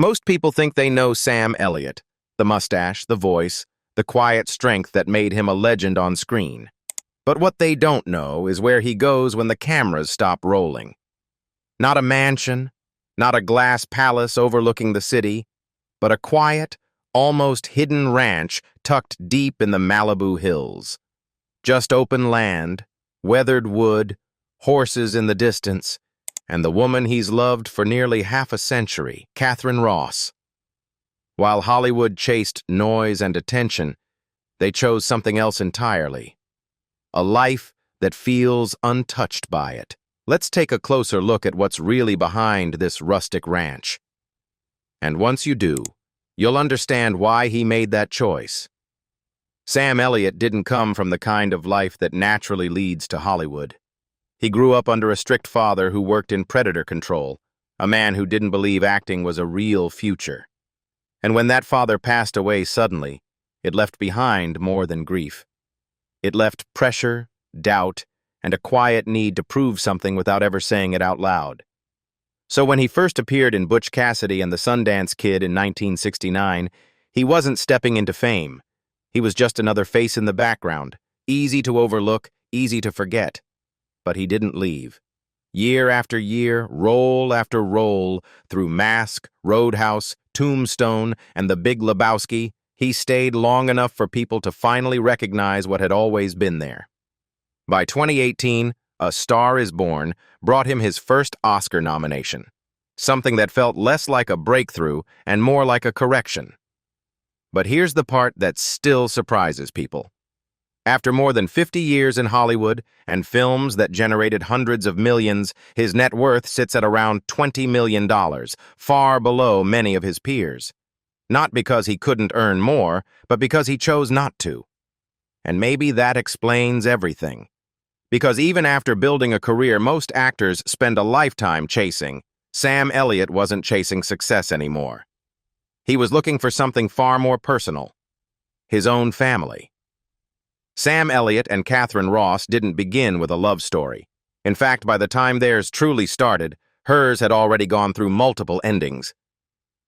Most people think they know Sam Elliott, the mustache, the voice, the quiet strength that made him a legend on screen. But what they don't know is where he goes when the cameras stop rolling. Not a mansion, not a glass palace overlooking the city, but a quiet, almost hidden ranch tucked deep in the Malibu Hills. Just open land, weathered wood, horses in the distance, and the woman he's loved for nearly half a century, Catherine Ross. While Hollywood chased noise and attention, they chose something else entirely. A life that feels untouched by it. Let's take a closer look at what's really behind this rustic ranch. And once you do, you'll understand why he made that choice. Sam Elliott didn't come from the kind of life that naturally leads to Hollywood. He grew up under a strict father who worked in predator control, a man who didn't believe acting was a real future. And when that father passed away suddenly, it left behind more than grief. It left pressure, doubt, and a quiet need to prove something without ever saying it out loud. So when he first appeared in Butch Cassidy and the Sundance Kid in 1969, he wasn't stepping into fame. He was just another face in the background, easy to overlook, easy to forget. But he didn't leave. Year after year, role after role, through Mask, Roadhouse, Tombstone, and The Big Lebowski, he stayed long enough for people to finally recognize what had always been there. By 2018, A Star is Born brought him his first Oscar nomination, something that felt less like a breakthrough and more like a correction. But here's the part that still surprises people. After more than 50 years in Hollywood and films that generated hundreds of millions, his net worth sits at around $20 million, far below many of his peers. Not because he couldn't earn more, but because he chose not to. And maybe that explains everything. Because even after building a career most actors spend a lifetime chasing, Sam Elliott wasn't chasing success anymore. He was looking for something far more personal: his own family. Sam Elliott and Catherine Ross didn't begin with a love story. In fact, by the time theirs truly started, hers had already gone through multiple endings.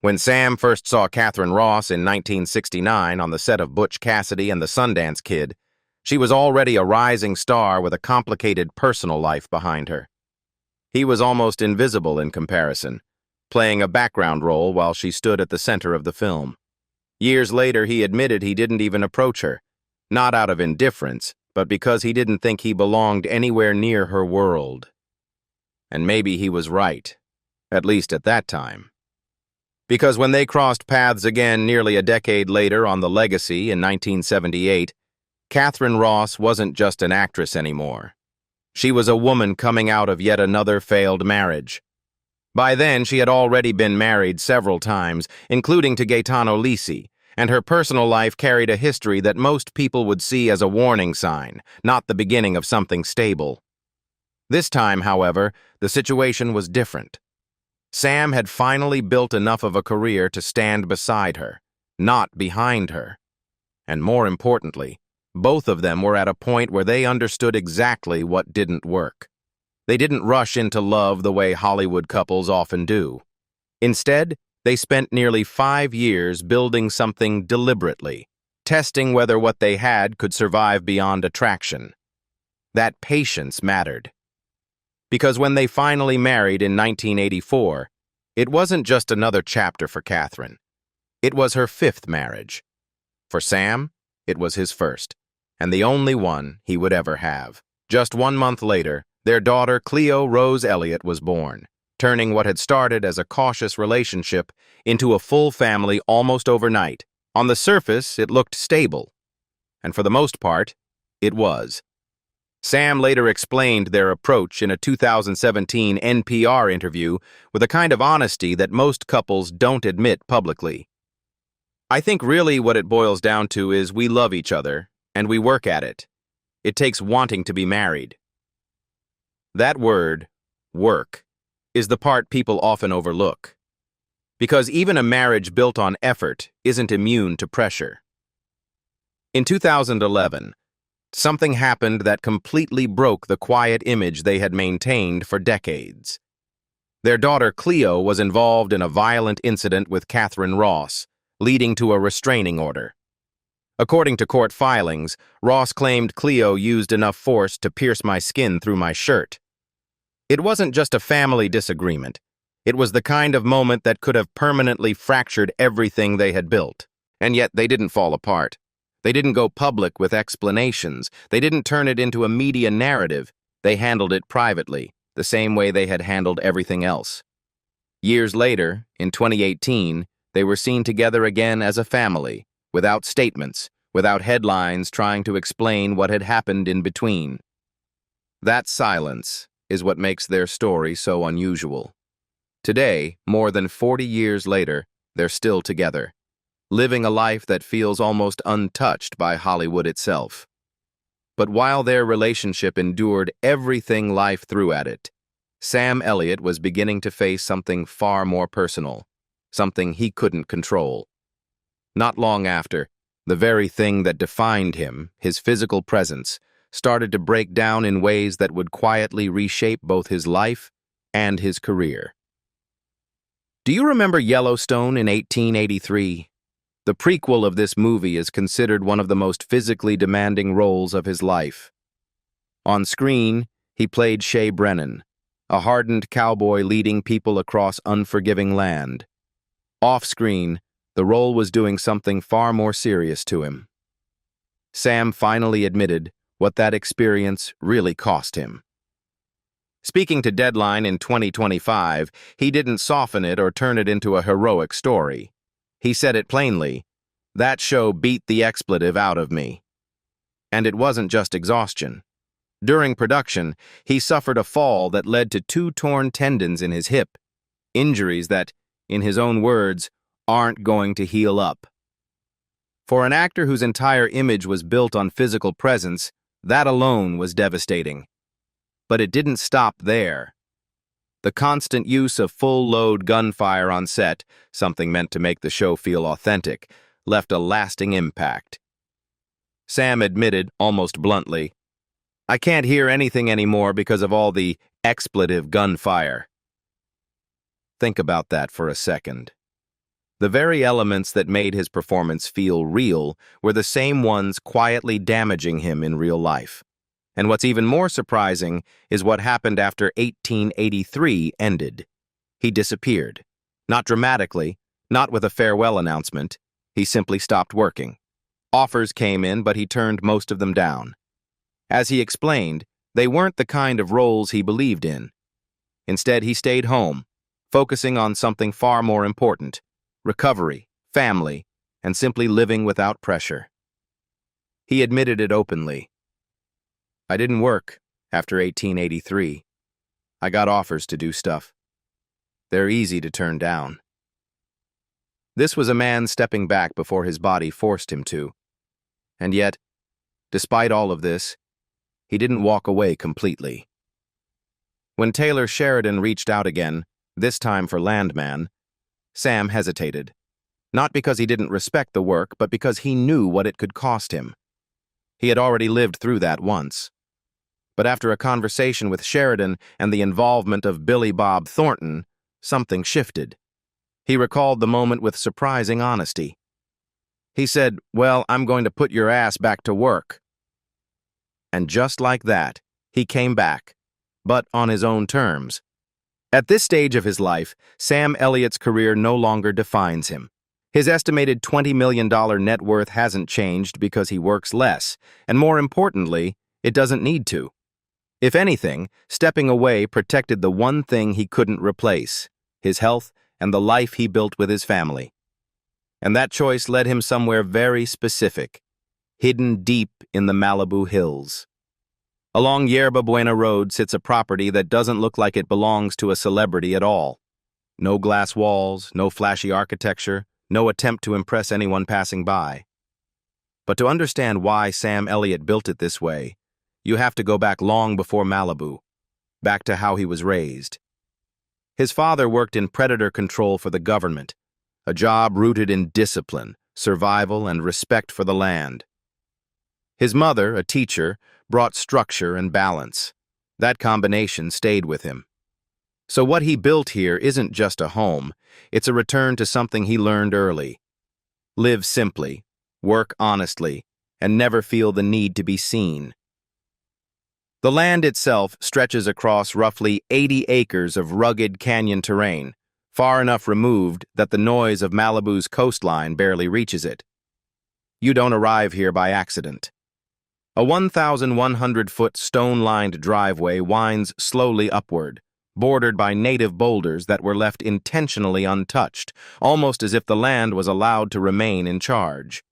When Sam first saw Catherine Ross in 1969 on the set of Butch Cassidy and the Sundance Kid, she was already a rising star with a complicated personal life behind her. He was almost invisible in comparison, playing a background role while she stood at the center of the film. Years later, he admitted he didn't even approach her, not out of indifference, but because he didn't think he belonged anywhere near her world. And maybe he was right, at least at that time. Because when they crossed paths again nearly a decade later on The Legacy in 1978, Catherine Ross wasn't just an actress anymore. She was a woman coming out of yet another failed marriage. By then, she had already been married several times, including to Gaetano Lisi, and her personal life carried a history that most people would see as a warning sign, not the beginning of something stable. This time, however, the situation was different. Sam had finally built enough of a career to stand beside her, not behind her. And more importantly, both of them were at a point where they understood exactly what didn't work. They didn't rush into love the way Hollywood couples often do. Instead, they spent nearly 5 years building something deliberately, testing whether what they had could survive beyond attraction. That patience mattered. Because when they finally married in 1984, it wasn't just another chapter for Catherine. It was her 5th marriage. For Sam, it was his first, and the only one he would ever have. Just 1 month later, their daughter Cleo Rose Elliott was born, turning what had started as a cautious relationship into a full family almost overnight. On the surface, it looked stable. And for the most part, it was. Sam later explained their approach in a 2017 NPR interview with a kind of honesty that most couples don't admit publicly. "I think really what it boils down to is we love each other, and we work at it. It takes wanting to be married." That word, work, is the part people often overlook. Because even a marriage built on effort isn't immune to pressure. In 2011, something happened that completely broke the quiet image they had maintained for decades. Their daughter Cleo was involved in a violent incident with Catherine Ross, leading to a restraining order. According to court filings, Ross claimed Cleo used enough force to pierce my skin through my shirt. It wasn't just a family disagreement. It was the kind of moment that could have permanently fractured everything they had built. And yet they didn't fall apart. They didn't go public with explanations. They didn't turn it into a media narrative. They handled it privately, the same way they had handled everything else. Years later, in 2018, they were seen together again as a family, without statements, without headlines trying to explain what had happened in between. That silence is what makes their story so unusual. Today, more than 40 years later, they're still together, living a life that feels almost untouched by Hollywood itself. But while their relationship endured everything life threw at it, Sam Elliott was beginning to face something far more personal, something he couldn't control. Not long after, the very thing that defined him, his physical presence, started to break down in ways that would quietly reshape both his life and his career. Do you remember Yellowstone in 1883? The prequel of this movie is considered one of the most physically demanding roles of his life. On screen, he played Shea Brennan, a hardened cowboy leading people across unforgiving land. Off-screen, the role was doing something far more serious to him. Sam finally admitted what that experience really cost him. Speaking to Deadline in 2025, he didn't soften it or turn it into a heroic story. He said it plainly, "That show beat the expletive out of me." And it wasn't just exhaustion. During production, he suffered a fall that led to 2 torn tendons in his hip, injuries that, in his own words, aren't going to heal up. For an actor whose entire image was built on physical presence, that alone was devastating. But it didn't stop there. The constant use of full-load gunfire on set, something meant to make the show feel authentic, left a lasting impact. Sam admitted, almost bluntly, "I can't hear anything anymore because of all the expletive gunfire." Think about that for a second. The very elements that made his performance feel real were the same ones quietly damaging him in real life. And what's even more surprising is what happened after 1883 ended. He disappeared. Not dramatically, not with a farewell announcement. He simply stopped working. Offers came in, but he turned most of them down. As he explained, they weren't the kind of roles he believed in. Instead, he stayed home, focusing on something far more important: recovery, family, and simply living without pressure. He admitted it openly. "I didn't work after 1883. I got offers to do stuff. They're easy to turn down." This was a man stepping back before his body forced him to. And yet, despite all of this, he didn't walk away completely. When Taylor Sheridan reached out again, this time for Landman, Sam hesitated. Not because he didn't respect the work, but because he knew what it could cost him. He had already lived through that once. But after a conversation with Sheridan and the involvement of Billy Bob Thornton, something shifted. He recalled the moment with surprising honesty. He said, "Well, I'm going to put your ass back to work." And just like that, he came back, but on his own terms. At this stage of his life, Sam Elliott's career no longer defines him. His estimated $20 million net worth hasn't changed because he works less, and more importantly, it doesn't need to. If anything, stepping away protected the one thing he couldn't replace: his health and the life he built with his family. And that choice led him somewhere very specific, hidden deep in the Malibu Hills. Along Yerba Buena Road sits a property that doesn't look like it belongs to a celebrity at all. No glass walls, no flashy architecture, no attempt to impress anyone passing by. But to understand why Sam Elliott built it this way, you have to go back long before Malibu, back to how he was raised. His father worked in predator control for the government, a job rooted in discipline, survival, and respect for the land. His mother, a teacher, brought structure and balance. That combination stayed with him. So what he built here isn't just a home, it's a return to something he learned early. Live simply, work honestly, and never feel the need to be seen. The land itself stretches across roughly 80 acres of rugged canyon terrain, far enough removed that the noise of Malibu's coastline barely reaches it. You don't arrive here by accident. A 1,100-foot stone-lined driveway winds slowly upward, bordered by native boulders that were left intentionally untouched, almost as if the land was allowed to remain in charge.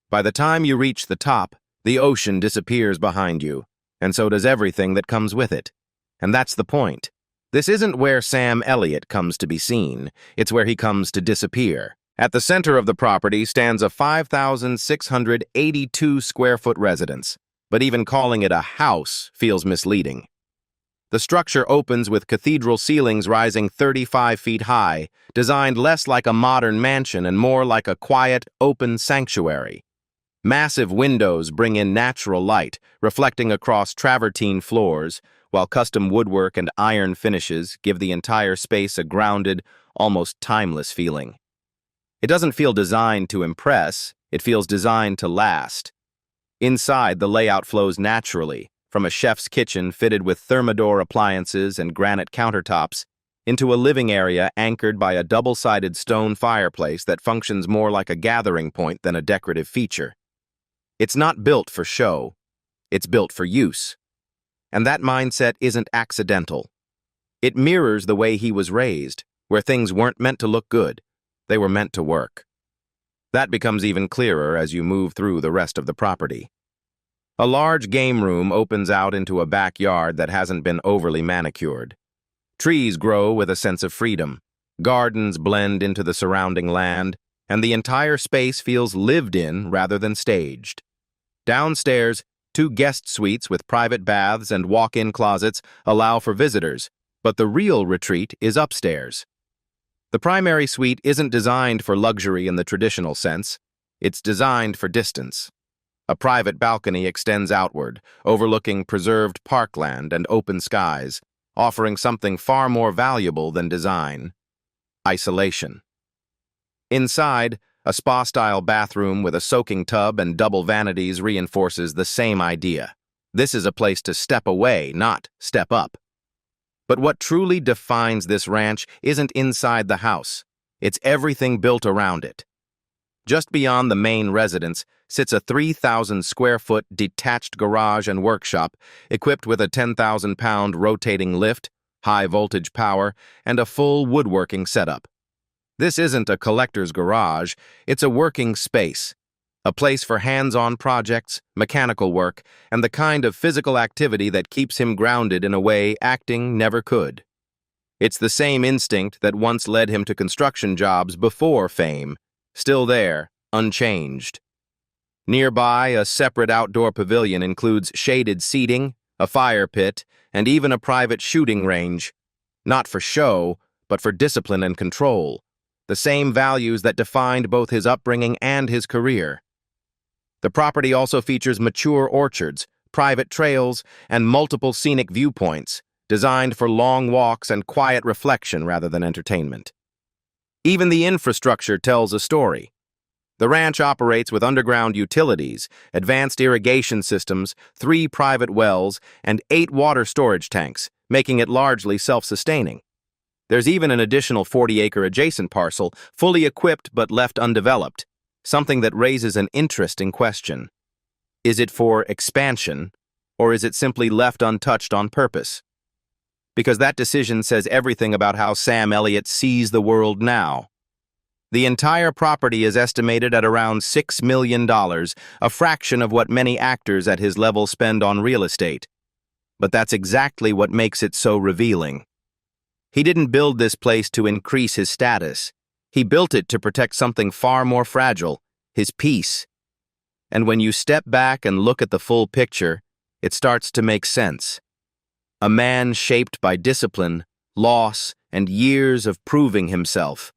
By the time you reach the top, the ocean disappears behind you, and so does everything that comes with it. And that's the point. This isn't where Sam Elliott comes to be seen, it's where he comes to disappear. At the center of the property stands a 5,682-square-foot residence, but even calling it a house feels misleading. The structure opens with cathedral ceilings rising 35 feet high, designed less like a modern mansion and more like a quiet, open sanctuary. Massive windows bring in natural light, reflecting across travertine floors, while custom woodwork and iron finishes give the entire space a grounded, almost timeless feeling. It doesn't feel designed to impress, it feels designed to last. Inside, the layout flows naturally, from a chef's kitchen fitted with thermidor appliances and granite countertops, into a living area anchored by a double-sided stone fireplace that functions more like a gathering point than a decorative feature. It's not built for show, it's built for use. And that mindset isn't accidental. It mirrors the way he was raised, where things weren't meant to look good, they were meant to work. That becomes even clearer as you move through the rest of the property. A large game room opens out into a backyard that hasn't been overly manicured. Trees grow with a sense of freedom, gardens blend into the surrounding land, and the entire space feels lived in rather than staged. Downstairs, 2 guest suites with private baths and walk-in closets allow for visitors, but the real retreat is upstairs. The primary suite isn't designed for luxury in the traditional sense, it's designed for distance. A private balcony extends outward, overlooking preserved parkland and open skies, offering something far more valuable than design: isolation. Inside, a spa-style bathroom with a soaking tub and double vanities reinforces the same idea. This is a place to step away, not step up. But what truly defines this ranch isn't inside the house. It's everything built around it. Just beyond the main residence sits a 3,000-square-foot detached garage and workshop equipped with a 10,000-pound rotating lift, high-voltage power, and a full woodworking setup. This isn't a collector's garage, it's a working space, a place for hands-on projects, mechanical work, and the kind of physical activity that keeps him grounded in a way acting never could. It's the same instinct that once led him to construction jobs before fame, still there, unchanged. Nearby, a separate outdoor pavilion includes shaded seating, a fire pit, and even a private shooting range. Not for show, but for discipline and control, the same values that defined both his upbringing and his career. The property also features mature orchards, private trails, and multiple scenic viewpoints, designed for long walks and quiet reflection rather than entertainment. Even the infrastructure tells a story. The ranch operates with underground utilities, advanced irrigation systems, 3 private wells, and 8 water storage tanks, making it largely self-sustaining. There's even an additional 40-acre adjacent parcel, fully equipped but left undeveloped, something that raises an interesting question. Is it for expansion, or is it simply left untouched on purpose? Because that decision says everything about how Sam Elliott sees the world now. The entire property is estimated at around $6 million, a fraction of what many actors at his level spend on real estate. But that's exactly what makes it so revealing. He didn't build this place to increase his status. He built it to protect something far more fragile, his peace. And when you step back and look at the full picture, it starts to make sense. A man shaped by discipline, loss, and years of proving himself,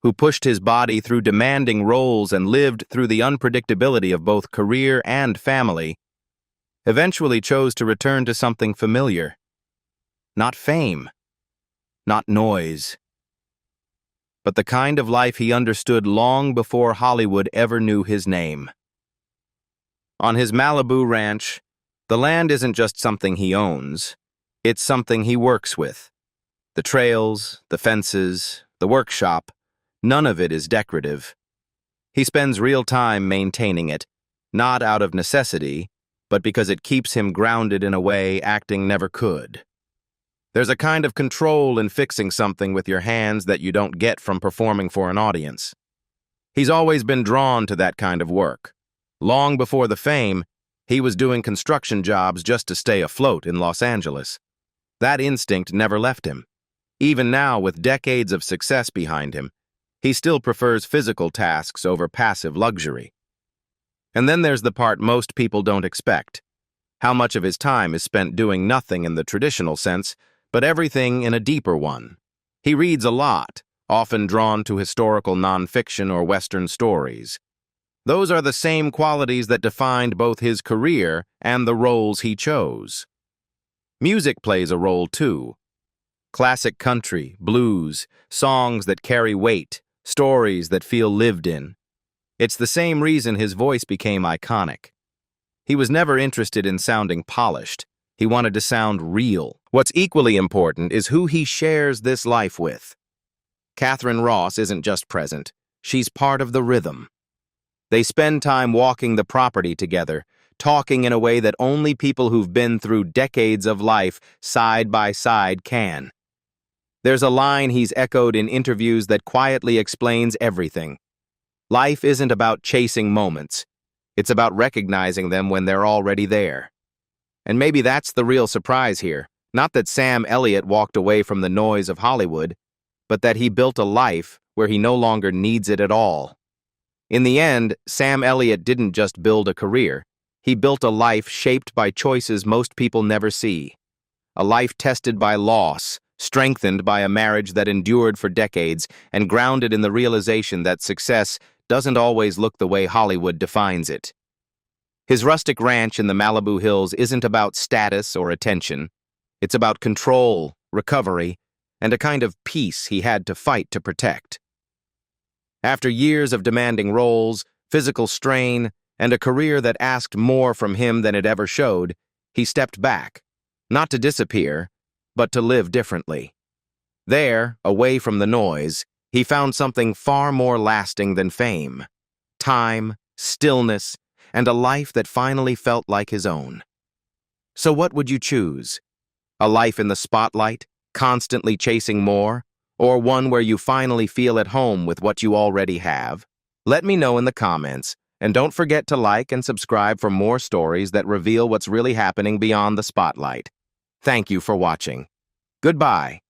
who pushed his body through demanding roles and lived through the unpredictability of both career and family, eventually chose to return to something familiar. Not fame, not noise, but the kind of life he understood long before Hollywood ever knew his name. On his Malibu ranch, the land isn't just something he owns, it's something he works with. The trails, the fences, the workshop, none of it is decorative. He spends real time maintaining it, not out of necessity, but because it keeps him grounded in a way acting never could. There's a kind of control in fixing something with your hands that you don't get from performing for an audience. He's always been drawn to that kind of work. Long before the fame, he was doing construction jobs just to stay afloat in Los Angeles. That instinct never left him. Even now, with decades of success behind him, he still prefers physical tasks over passive luxury. And then there's the part most people don't expect. How much of his time is spent doing nothing in the traditional sense, but everything in a deeper one. He reads a lot, often drawn to historical nonfiction or Western stories. Those are the same qualities that defined both his career and the roles he chose. Music plays a role too. Classic country, blues, songs that carry weight, stories that feel lived in. It's the same reason his voice became iconic. He was never interested in sounding polished. He wanted to sound real. What's equally important is who he shares this life with. Catherine Ross isn't just present. She's part of the rhythm. They spend time walking the property together, talking in a way that only people who've been through decades of life side by side can. There's a line he's echoed in interviews that quietly explains everything. Life isn't about chasing moments. It's about recognizing them when they're already there. And maybe that's the real surprise here. Not that Sam Elliott walked away from the noise of Hollywood, but that he built a life where he no longer needs it at all. In the end, Sam Elliott didn't just build a career. He built a life shaped by choices most people never see. A life tested by loss, strengthened by a marriage that endured for decades, and grounded in the realization that success doesn't always look the way Hollywood defines it. His rustic ranch in the Malibu Hills isn't about status or attention. It's about control, recovery, and a kind of peace he had to fight to protect. After years of demanding roles, physical strain, and a career that asked more from him than it ever showed, he stepped back, not to disappear, but to live differently. There, away from the noise, he found something far more lasting than fame: time, stillness, and a life that finally felt like his own. So what would you choose? A life in the spotlight, constantly chasing more, or one where you finally feel at home with what you already have? Let me know in the comments, and don't forget to like and subscribe for more stories that reveal what's really happening beyond the spotlight. Thank you for watching. Goodbye.